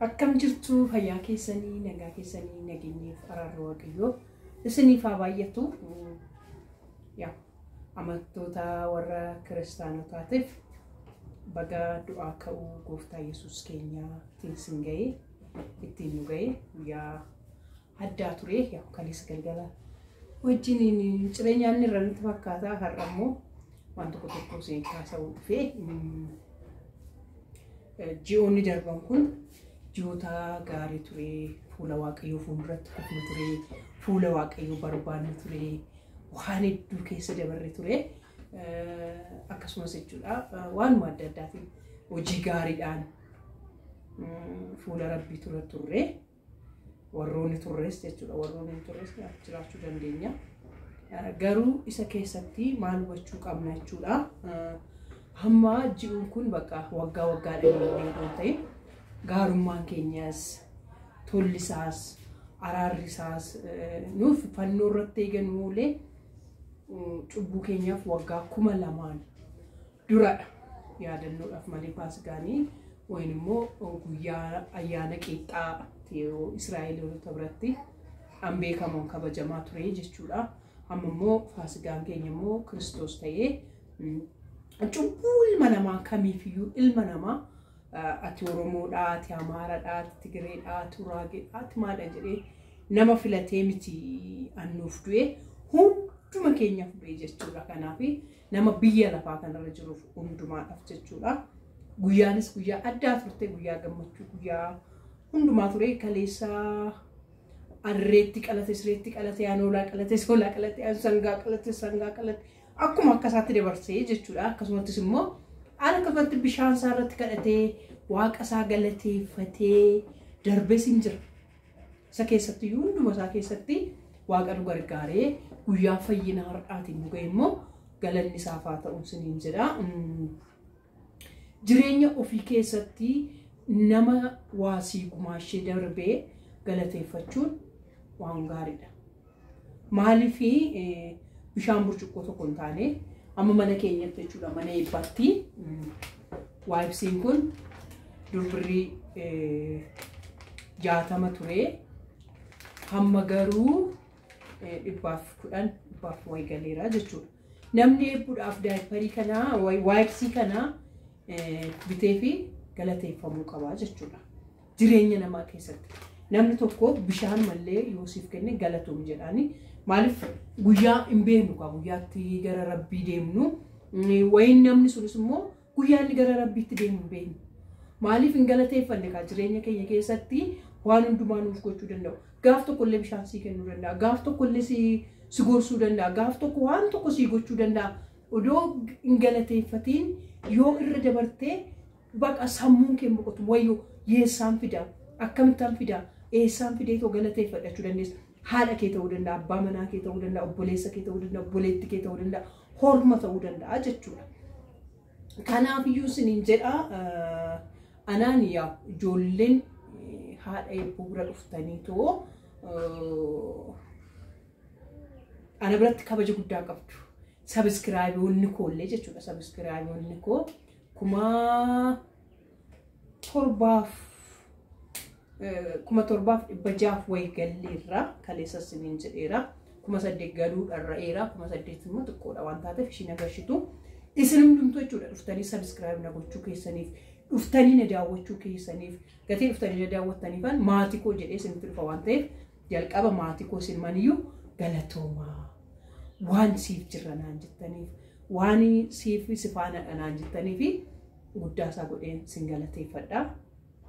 Akkam jirtu fayyaa keessanii nagaa keessanii nageenyeef araarri waaqayyoo isiniif haa baay'atu. Yaa amantoota warra kiristaanotaatiif baga du'aa ka'uu gooftaa Yesuus keenyaatiin sin ga'e ittiin nu ga'e guyyaa addaa ture yaa kaleessa galgala wajjin jireenyaan irra nutti fakkaata har'a immoo waan tokko isin kaasuu dhufee ji'oonni darban kun ji'oota gaarii ture fuula waaqayyoo fuulduratti kufnu ture fuula waaqayyoo barbaannu ture waan hedduu keessa dabarre ture akkasumas jechuudha waan adda addaatiin hojii gaariidhaan fuula rabbii turre warroonni turres jechuudha warroonni turres jiraachuu dandeenya garuu isa keessatti maal hubachuu qabna jechuudha hamma ji'uun kun bakka waggaa waggaadhaan ta'e gaarummaan keenyas tollisaas araarrisaas nuuf fannoo irratti eeganuulee cubbuu keenyaaf waggaa 2000 dura yaadannoodhaaf malee paasgaanii wayin immoo guyyaa ayyaana qixxaa Israa'eloota biratti beekamuun kabajamaa ture jechuudha. Amma immoo paasgaan keenya immoo Kiristoos ta'ee cubbuu ilma namaa kamiifiyyuu ilma namaa ati Oromoodhaa, ati Amaaraadhaa, ati Tigireedhaa, ati Uraageedhaa, ati maadha jedhee nama filatee miti annuuf du'e hunduma keenyaaf du'e jechuudha. Kanaaf nama biyya lafaa kanarra jiruuf hundumaadhaaf jechuudha. Guyyaanis guyyaa addaa turte guyyaa gammachuu guyyaa hundumaa ture kaleessa arreetti qalate sireetti qalate yaanoolaa qalate soolaa qalate sangaa qalate akkuma akkasaatti dabarsee jechuudha. Akkasumas immoo akkasumatti bishaan isaa irratti kadhatee waaqa isaa galateeffatee darbees hin jira. Isa keessatti hunduma isaa keessatti waaqa nu gargaaree guyyaa fayyina har'aatiin nu ga'e immoo galanni isaaf haa ta'u siniin jedha. Jireenya ofii keessatti nama waasii gumaashee darbee galateeffachuun waan gaariidha. Maaliif bishaan burcuqqoo tokko hin taane amma mana keenyatti jechuudha mana eebbaatti waayibsiin kun durbirii 60 ture hamma garuu 110 wayi galeera jechuudha. Namni eebbuudhaaf daayiparii kana waayibsii kana bitee fi galateeffamuu qaba jechuudha. Jireenya namaa keessatti namni tokko bishaan mallee Yoosiif kenne galatuun jedhaani maaliif guyyaa hin beeknu ka guyyaatti gara rabbii deemnu wayin namni sunis immoo guyyaatti gara rabbiitti deemnu beeknu maaliif hin galateeffanne ka jireenya keenya keessatti waan hundumaa nuuf gochuu danda'u gaaf tokko illee bishaan sii kennuu danda'a gaaf tokko illee si gorsuu danda'a gaaf tokko waan tokko sii gochuu danda'a odoo hin galateeffatiin yoo irra dabartee baqa sammuun kee boqotu wayyoo yeessaan fidaa akkamittaan fidaa eessaan fidee too galateeffachuu dandeessa. Haadha kee ta'uu danda'a, abbaa manaa kee ta'uu danda'a, obboleessa kee ta'uu danda'a, obboleettii kee ta'uu danda'a, horma ta'uu danda'a jechuudha. Kanaaf iyyuu siniin jedha anaan yaa ijoolleen haadha eebbuu bira dhuftanii too ana biratti kabaja guddaa qabdu. Sabiskiraayiboonni koollee jechuudha. Sabiskiraayiboonni koo 7,700 wayi galleerra kaleessa siniin jedheera 8,000 galuu dharra'eera 8,000 immoo xiqqoodha waan taateef ishiin agarsiitu isin hundumtuu jechuudha dhuftanii sabiskiraayib na gochuu keessaniif dhuftanii na daawwachuu keessaniif gatii dhuftanii na daawwattaniifan maatii koo jedhee isinitti dhufa waan ta'eef jalqaba maatii koo isin maniyyuu galatoomaa waan siif jirra naan jettaniif waan siif sifaana naan jettaniif guddaa isaa godheen sin galateeffadha.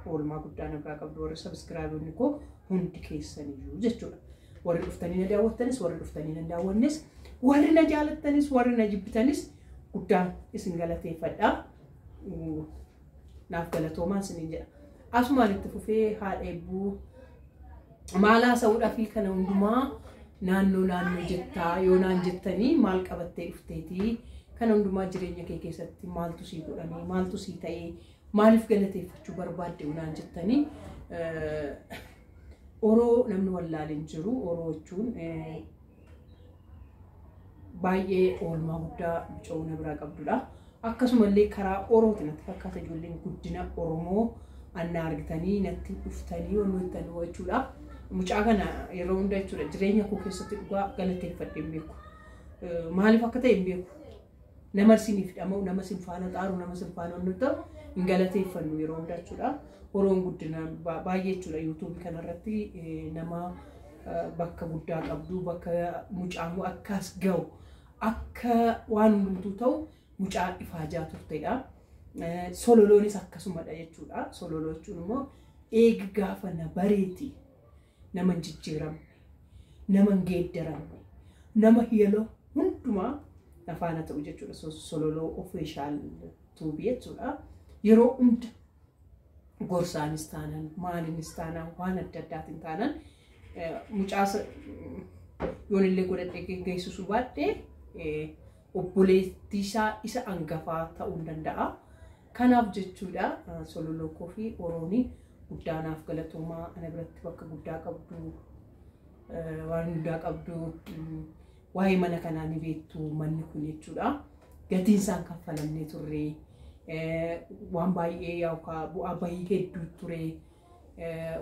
Oolmaa guddaa nagaa qabdu warra sabiskiraayibonni koo hundi keessaniyyuu jechuudha. Warri dhuftanii na daawwattanis warri dhuftanii na daawwannes warri na jaalattanis warri na jibbitanis guddaa isin galateeffadha. Naaf galatoomaa isiniin jedha. Asumaan itti fufee haadha eebbuu maalaa sa'uudhaa fi kana hundumaa naannoo jettaa yoo naan jettanii maal qabattee dhufteetii kana hundumaa jireenya kee keessatti maaltu sii godhamee maaltu sii ta'ee maaliif galateeffachuu barbaadde unaan jettanii oroo namni wallaaleen jiru oroo jechuun baay'ee oolmaa guddaa bica'uu na biraa qabdudha. Akkasumallee karaa orootiin itti fakkaata ijoolleen guddina Oromoo anna argitanii natti dhuftanii wantoota wachuudha mucaa kana yeroo hunda jechuudha jireenya koo keessatti dhugaa galateeffadhee beeku maaliif akka ta'e beeku nama siniif dhamoo nama sin faana xaaru nama sin faana nuta hin galateeffannu yeroo hunda jechuudha oroon guddina baay'ee jechuudha YouTube kanarratti nama bakka guddaa qabdu bakka mucaan akkas ga'u akka waan hundumtuu ta'u mucaa ifaajaa turteedha sololoonis akkasumadha jechuudha sololoo jechuun immoo eega gaafa na bareeti nama jijjiiramu nama geeddaramu nama yeroo hundumaa nafaana ta'u jechuudha sololoo official tuubii jechuudha yeroo hunda gorsaanis taanaan maaliinis taanaan waan adda addaatiin taanaan mucaasa yoon illee godhadhee geessisu baadhee obboleettiisaa isa angafaa ta'uu danda'a kanaaf jechuudha sololoo koo fi orooni guddaanaaf galatoomaa ana biratti bakka guddaa qabdu waan guddaa qabdu waa'ee mana kanaa ni beektu manni kun jechuudha gatiin isaan kaffalamnee turre waan baay'ee yookaan bu'aa baay'ee hedduu ture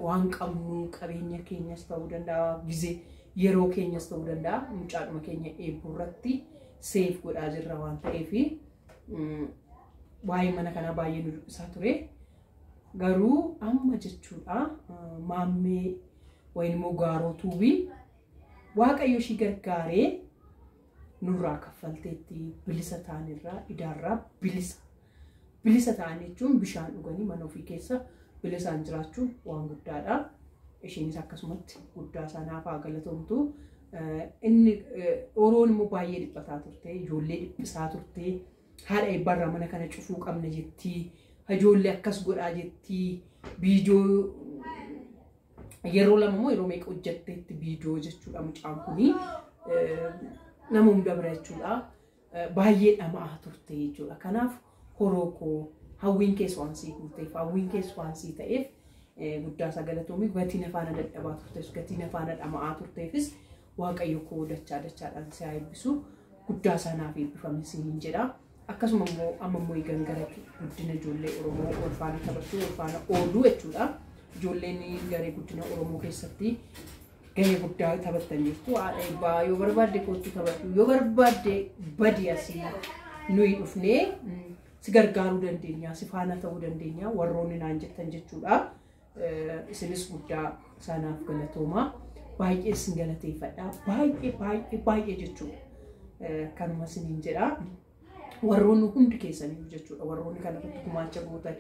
waan qabnu qabeenya keenyas ta'uu danda'a gizee yeroo keenyas ta'uu danda'a mucaadhuma keenya eebburratti seef godhaa jirra waan ta'eef waa'ee mana kanaa baay'ee nu dhibbisaa ture garuu amma jechuudha maammee wayin immoo gaaroo tuubii waaqayyo ishii gargaaree nurraa kaffalteetti bilisa ta'anirraa idaarraa bilisa ta'an jechuun bishaan dhuganii mana ofii keessa bilisaan jiraachuun waan guddaadha ishiinis akkasumatti guddaa sanaaf haa galatoomtu inni oroon immoo baay'ee dhiphataa turte ijoollee dhiphisaa turte haadha eebbarraa mana kana cufuu qabna jettii ijoollee akkas godhaa jettii viidiyoo yeroo lama immoo yeroo meeqa hojjetteetti viidiyoo jechuudha mucaan kuni nama hunda bira jechuudha baay'ee dhamaa turte jechuudha kanaaf horokoo hawwiin keessa waan sii guuteef hawwiin keessa waan sii ta'eef guddaa sagalatoomii gatiin afaana dadhabaa turteef gatiin afaana dhamaa turteefis waaqayyo koo dachaadhaan si eebbisu guddaa sanaaf eebbifame siin jedha akkasuma immoo amma immoo gangara guddina ijoollee oromoo ulfaana taphachuu ulfaana ooluu jechuudha ijoolleen garee guddina oromoo keessatti gahee guddaa taphattan jirtu haadha eebbaa yoo barbaadde kootti taphatu yoo barbaadde badii asii nuyi dhufnee si gargaaruu dandeenya si faana ta'uu dandeenya warroonni naan jettan jechuudha isinis guddaa sanaaf galatoomaa baay'ee sin galateeffadha baay'ee jechuudha kanuma siniin jedha warroonni hundi keessanii jechuudha warroonni kanarratti gumaacha gootan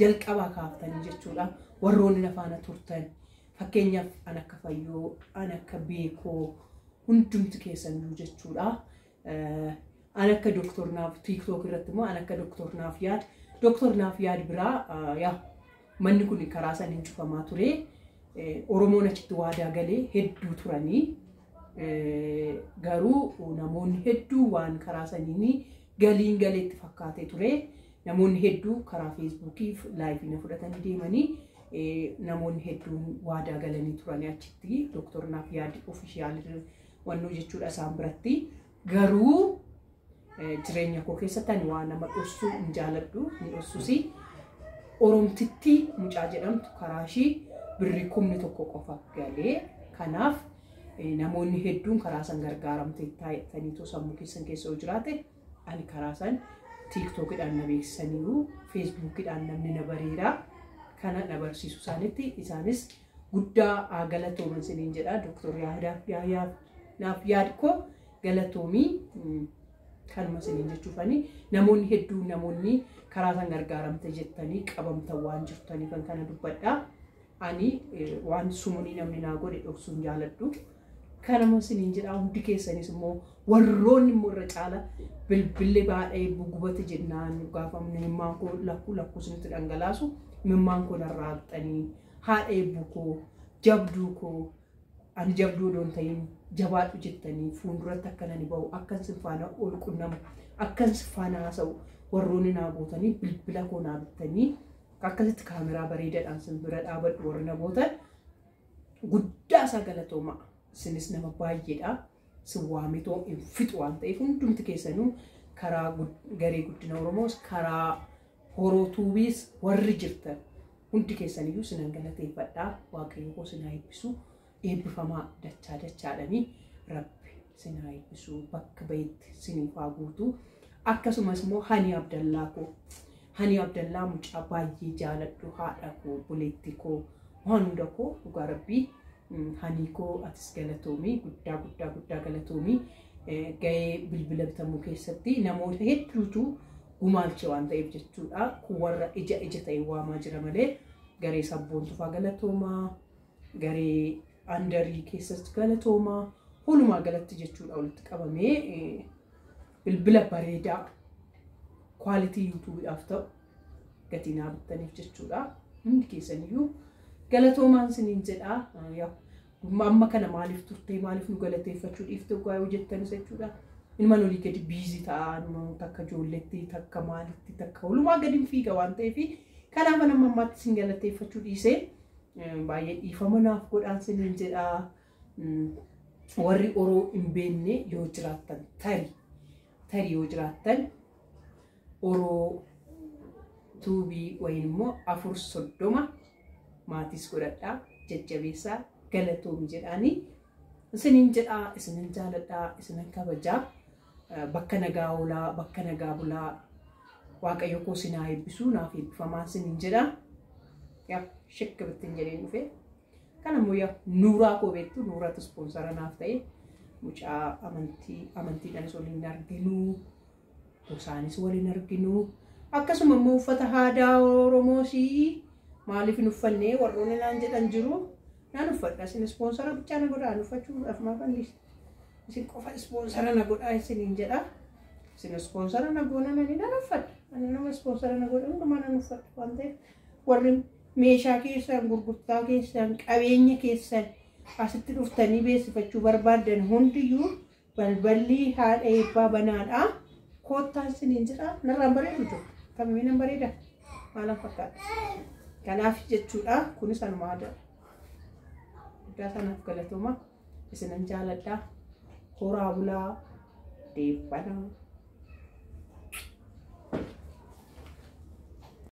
jalqabaa kaaftanii jechuudha warroonni nafaana turtan fakkeenyaaf an akka fayyoo an akka beekoo hundumti keessanii jechuudha an akka doktornaaf TikTok irratti immoo an akka doktornaaf yaad biraa yaa manni kun karaa saniin cufamaa ture oromoon achitti waadaa galee hedduu turanii garuu namoonni hedduu waan karaa saniin galiin galeetti fakkaatee ture namoonni hedduu karaa feesbuukii laayivii fudhatanii deemanii namoonni hedduun waadaa galanii turanii achitti doktornaaf yaadi ofishiyaal wannoo jechuudha isaan biratti garuu jireenya koo keessatti ani waan nama dhossuu hin jaaladhu hin dhossuusi oromtitti mucaa jedhamtu karaashii birrii 1,000 qofa galee kanaaf namoonni hedduun karaa san gargaaramtee taa'anii too sammuu keessan keessa jiraate ani karaa san TikTokidhaan na beeksisaniiru Facebookidhaan namni na bareera kana na barsiisu isaanitti isaanis guddaa galatooman siniin jedha Dr. Yaadaaf yaadko galatoomii kanuma siniin jechuufani namoonni hedduun namoonni karaa san gargaaramte jettanii qabamtan waan jirtanii kan kana dubbadha ani waan sumunii namni naa godhe dhoksuun jaaladhu kanuma siniin jedha hundi keessanis immoo warroonni immoo irra caala bilbilee baadhee gubate jennaan gaafamne mimmaan koo lakkuu sinitti dhangalaasu mimmaan koo narraa haxxanii haadha eebbuu koo jabduu koo ani jabduu doon ta'in jabaadhu jettanii fuulduratti akkana ni ba'u akkan sinfaana ol qunnamu akkan sinfaana haasa'u warroonni naa gootanii bilbila koo naa bittanii akkasitti kaameraa bareedaadhaan sin bira dhaabadhu warri na gootan guddaa isaa galatooma sinis nama baay'eedha siwaamitoo hin fixu waan ta'eef hundumti keessanuu karaa garee guddina Oromoos karaa horoo tuubiis warri jirtan hundi keessaniyyuu sinan galateeffadhaa waaqayyo koo sinaa eebbisu eebbifamaa dachaadhaanii rabbi sinaa eebbisu bakka bayetti siniif haa guutu akkasumas immoo Hani Abdallaa mucaa baay'ee jaaladhu haadha koo buleetti koo waan hunda koo dhugaa rabbii Hani koo atis galatoomii guddaa galatoomii ga'ee bilbila bitamuu keessatti namoota hedduutu gumaalcha waan ta'eef jechuudha kun warra ija ta'e waamaa jira malee garee sabboontuufaa galatoomaa garee andarii keessatti galatoomaa holumaa galatti jechuudha walitti qabamee bilbila bareedaa quality YouTube'aaf ta'u gatinaa bittaniif jechuudha hundi keessaniyyuu galatoomaan siniin jedha amma kana maaliif turtee maaliif nu galateeffachuu dhiifte gaayoo jettanis jechuudha ilma nolii gadi biizii ta'an takka ijoolletti takka maalitti takka walumaa gadi fiiga waan ta'eef kanaaf nama ammaatti sin galateeffachuu dhiisee baay'ee dhiifama naaf godhaan siniin jedha warri oroo hin beekne yoo jiraattan tarii yoo jiraattan oroo tuubii wayin immoo 430 maatis godhadhaa jajjabeessaa galatoomi jedhaanii isiniin jedhaa isinin jaaladhaa isinin kabajaa bakka nagaa oolaa bakka nagaa bulaa waaqayyo koo sinaa eebbisuu naaf eebbifamaan siniin jedhaa yaa shakka bittin jedheen dhufe kanammoo yaa nuuraa koo beektu nuuraatu ispoonsara naaf ta'e mucaa amantiidhaanis waliin arginuu gosaanis waliin arginuu akkasuma immoo uffata aadaa Oromoosii maaliif hin uffannee warroonni naan jedhan jiru naan uffadha isin ispoonsara bichaa na godhaa uffachuudhaaf maafannis isin qofa ispoonsara na godhaa isiniin jedha isin ispoonsara na goonanani naan uffadha ani nama ispoonsara na godhan hundumaa naan uffadha waan ta'eef warri meeshaa keessan gurgurtaa keessan qabeenya keessan asitti dhuftanii beeksifachuu barbaadan hundiyyuu balballi haadha eebbaa banaadha koottaan isiniin jedha narraan bareedu jiru kamiin bareeda maalan fakkaata kanaaf jechuudha kunis anuma aadaa guddaa sanaaf galatooma isinan jaaladhaa horaa bulaa deebbanaa